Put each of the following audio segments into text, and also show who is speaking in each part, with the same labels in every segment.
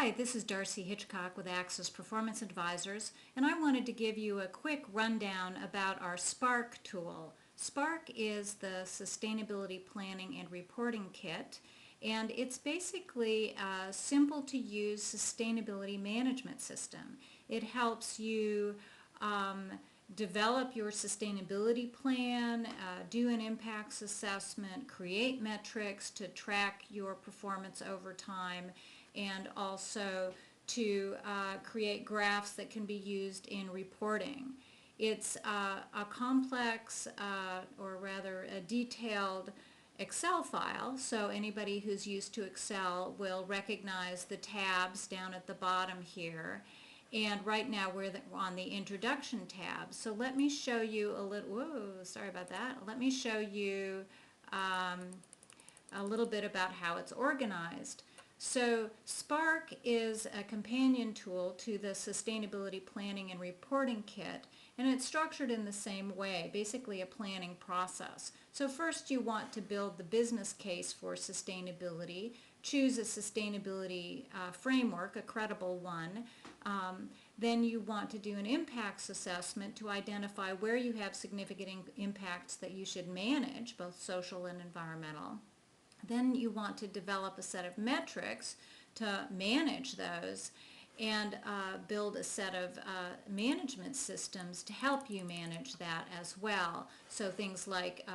Speaker 1: Hi, this is Darcy Hitchcock with Axis Performance Advisors, and I wanted to give you a quick rundown about our Spark tool. Spark is the Sustainability Planning and Reporting Kit, and it's basically a simple to use sustainability management system. It helps you develop your sustainability plan, do an impacts assessment, create metrics to track your performance over time, and also to create graphs that can be used in reporting. It's a complex, or rather a detailed Excel file, so anybody who's used to Excel will recognize the tabs down at the bottom here. And right now we're on the introduction tab. So let me show you a little, whoa, sorry about that. Let me show you a little bit about how it's organized. So Spark is a companion tool to the Sustainability Planning and Reporting Kit, and it's structured in the same way, basically a planning process. So first you want to build the business case for sustainability, choose a sustainability framework, a credible one. Then you want to do an impacts assessment to identify where you have significant impacts that you should manage, both social and environmental. Then you want to develop a set of metrics to manage those and build a set of management systems to help you manage that as well. So things like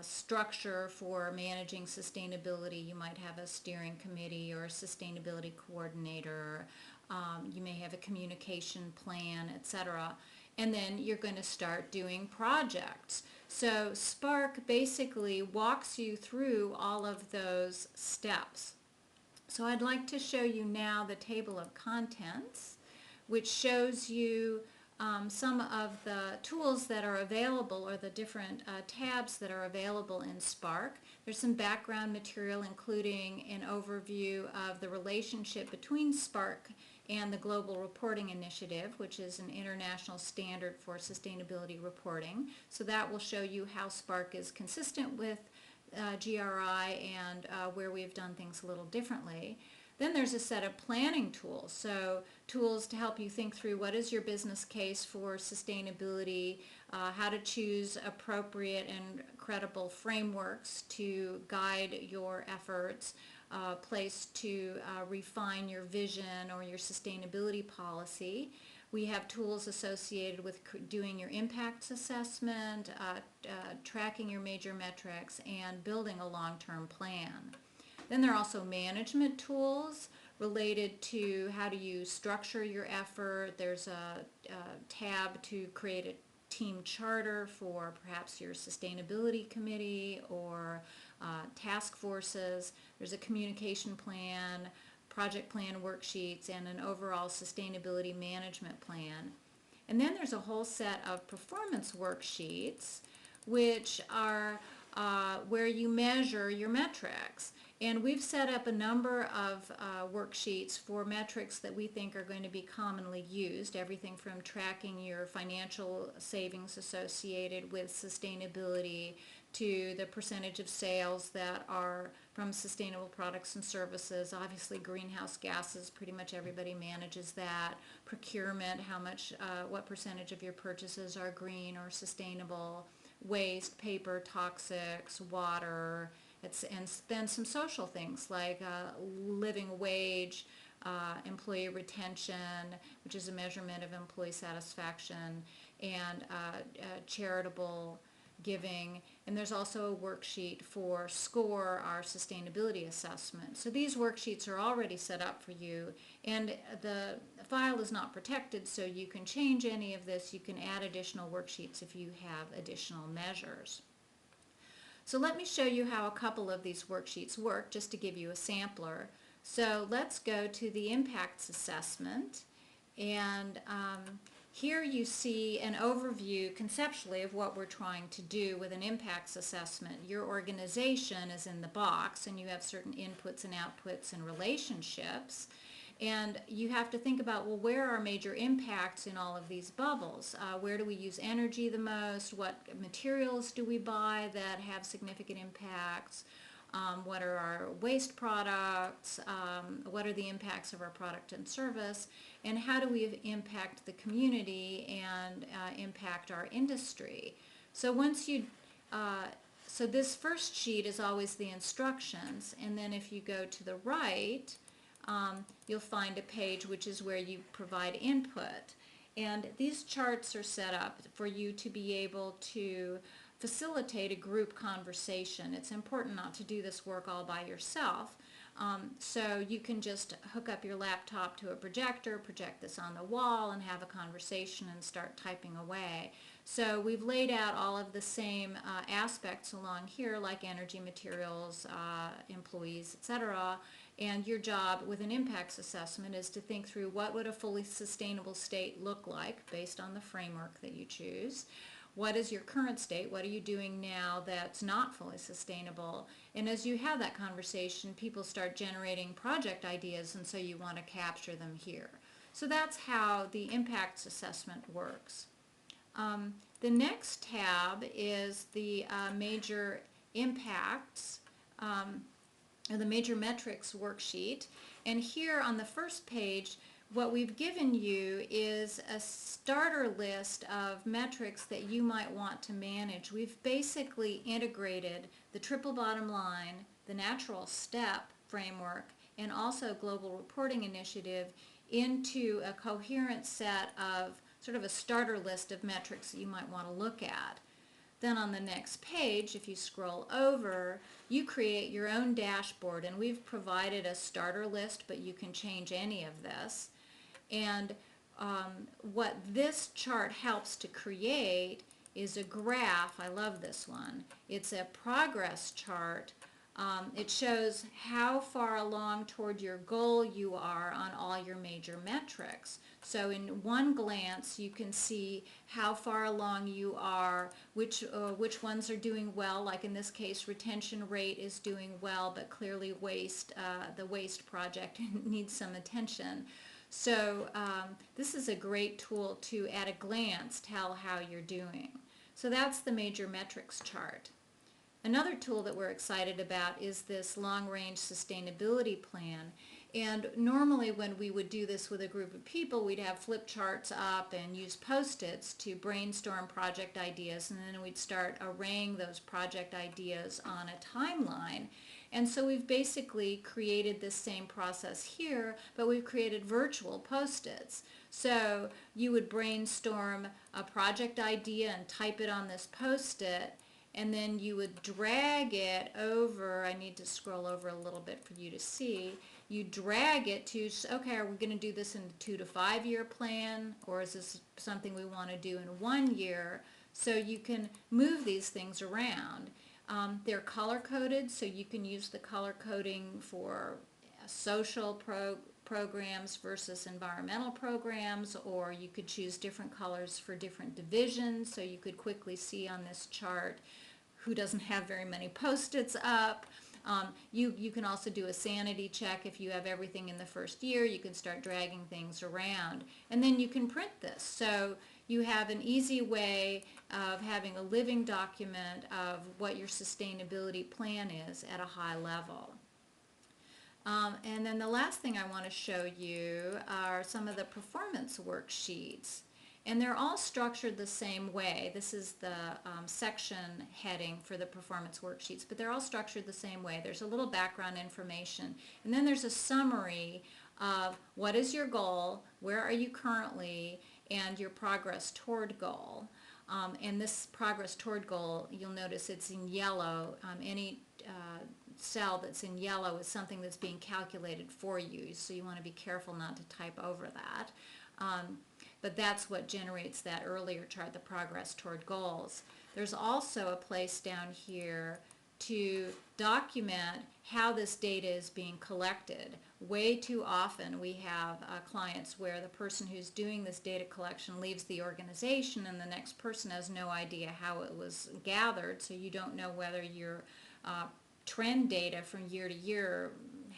Speaker 1: structure for managing sustainability. You might have a steering committee or a sustainability coordinator. You may have a communication plan, etc. And then you're going to start doing projects. So Spark basically walks you through all of those steps. So I'd like to show you now the table of contents, which shows you some of the tools that are available, or the different tabs that are available in Spark. There's some background material, including an overview of the relationship between Spark and the Global Reporting Initiative, which is an international standard for sustainability reporting. So that will show you how Spark is consistent with GRI and where we've done things a little differently. Then there's a set of planning tools, so tools to help you think through what is your business case for sustainability, how to choose appropriate and credible frameworks to guide your efforts, place to refine your vision or your sustainability policy. We have tools associated with doing your impacts assessment, tracking your major metrics, and building a long-term plan. Then there are also management tools related to how do you structure your effort. There's a tab to create a team charter for perhaps your sustainability committee or task forces. There's a communication plan, project plan worksheets, and an overall sustainability management plan. And then there's a whole set of performance worksheets, which are where you measure your metrics. And we've set up a number of worksheets for metrics that we think are going to be commonly used, everything from tracking your financial savings associated with sustainability to the percentage of sales that are from sustainable products and services. Obviously greenhouse gases, pretty much everybody manages that. Procurement, how much, what percentage of your purchases are green or sustainable. Waste, paper, toxics, water, and then some social things like living wage, employee retention, which is a measurement of employee satisfaction, and charitable giving. And there's also a worksheet for SCORE, our sustainability assessment. So these worksheets are already set up for you, and the file is not protected, so you can change any of this. You can add additional worksheets if you have additional measures. So let me show you how a couple of these worksheets work, just to give you a sampler. So let's go to the impacts assessment, and here you see an overview conceptually of what we're trying to do with an impacts assessment. Your organization is in the box, and you have certain inputs and outputs and relationships. And you have to think about, well, where are major impacts in all of these bubbles? Where do we use energy the most? What materials do we buy that have significant impacts? what are our waste products, what are the impacts of our product and service, and how do we impact the community and impact our industry. So once you, so this first sheet is always the instructions, and then if you go to the right, you'll find a page which is where you provide input. And these charts are set up for you to be able to facilitate a group conversation. It's important not to do this work all by yourself. So you can just hook up your laptop to a projector, project this on the wall, and have a conversation and start typing away. So we've laid out all of the same aspects along here, like energy, materials, employees, etc. And your job with an impacts assessment is to think through what would a fully sustainable state look like based on the framework that you choose. What is your current state? What are you doing now that's not fully sustainable? And as you have that conversation, people start generating project ideas, and so you want to capture them here. So that's how the impacts assessment works. The next tab is the major impacts, or the major metrics worksheet. And here on the first page, what we've given you is a starter list of metrics that you might want to manage. We've basically integrated the triple bottom line, the natural step framework, and also global reporting initiative into a coherent set of sort of a starter list of metrics that you might want to look at. Then on the next page, if you scroll over, you create your own dashboard, and we've provided a starter list, but you can change any of this. And what this chart helps to create is a graph. I love this one. It's a progress chart. It shows how far along toward your goal you are on all your major metrics. So in one glance, you can see how far along you are, which ones are doing well. Like in this case, retention rate is doing well, but clearly the waste project needs some attention. So this is a great tool to, at a glance, tell how you're doing. So that's the major metrics chart. Another tool that we're excited about is this long-range sustainability plan. And normally when we would do this with a group of people, we'd have flip charts up and use Post-its to brainstorm project ideas, and then we'd start arraying those project ideas on a timeline. And so we've basically created this same process here, but we've created virtual Post-its. So you would brainstorm a project idea and type it on this Post-it, and then you would drag it over. I need to scroll over a little bit for you to see. You drag it to, okay, are we going to do this in a 2 to 5 year plan, or is this something we want to do in 1 year? So you can move these things around. They're color-coded, so you can use the color coding for social programs versus environmental programs, or you could choose different colors for different divisions, so you could quickly see on this chart who doesn't have very many Post-its up. You can also do a sanity check. If you have everything in the first year, you can start dragging things around. And then you can print this. So you have an easy way of having a living document of what your sustainability plan is at a high level. And then the last thing I want to show you are some of the performance worksheets. And they're all structured the same way. This is the section heading for the performance worksheets, but they're all structured the same way. There's a little background information, and then there's a summary of what is your goal, where are you currently, and your progress toward goal. And this progress toward goal, you'll notice it's in yellow. Any cell that's in yellow is something that's being calculated for you, so you want to be careful not to type over that. But that's what generates that earlier chart, the progress toward goals. There's also a place down here to document how this data is being collected. Way too often we have clients where the person who's doing this data collection leaves the organization and the next person has no idea how it was gathered, so you don't know whether your trend data from year to year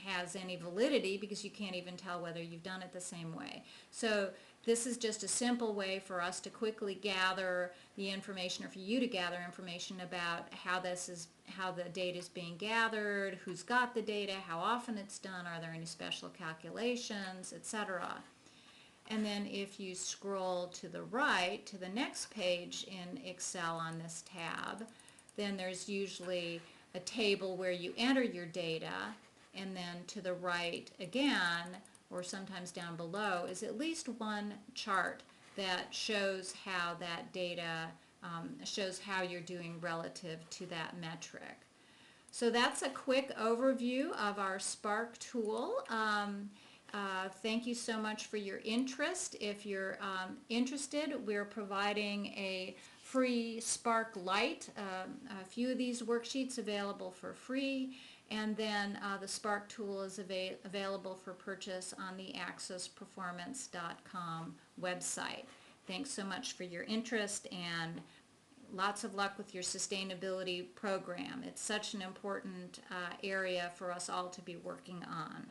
Speaker 1: has any validity because you can't even tell whether you've done it the same way. So this is just a simple way for us to quickly gather the information, or for you to gather information about how how the data is being gathered, who's got the data, how often it's done, are there any special calculations, etc. And then if you scroll to the right to the next page in Excel on this tab, then there's usually a table where you enter your data, and then to the right again, or sometimes down below, is at least one chart that shows how that data, shows how you're doing relative to that metric. So that's a quick overview of our Spark tool. Thank you so much for your interest. If you're interested, we're providing a free Spark Lite, a few of these worksheets available for free, and then the Spark tool is available for purchase on the accessperformance.com website. Thanks so much for your interest, and lots of luck with your sustainability program. It's such an important area for us all to be working on.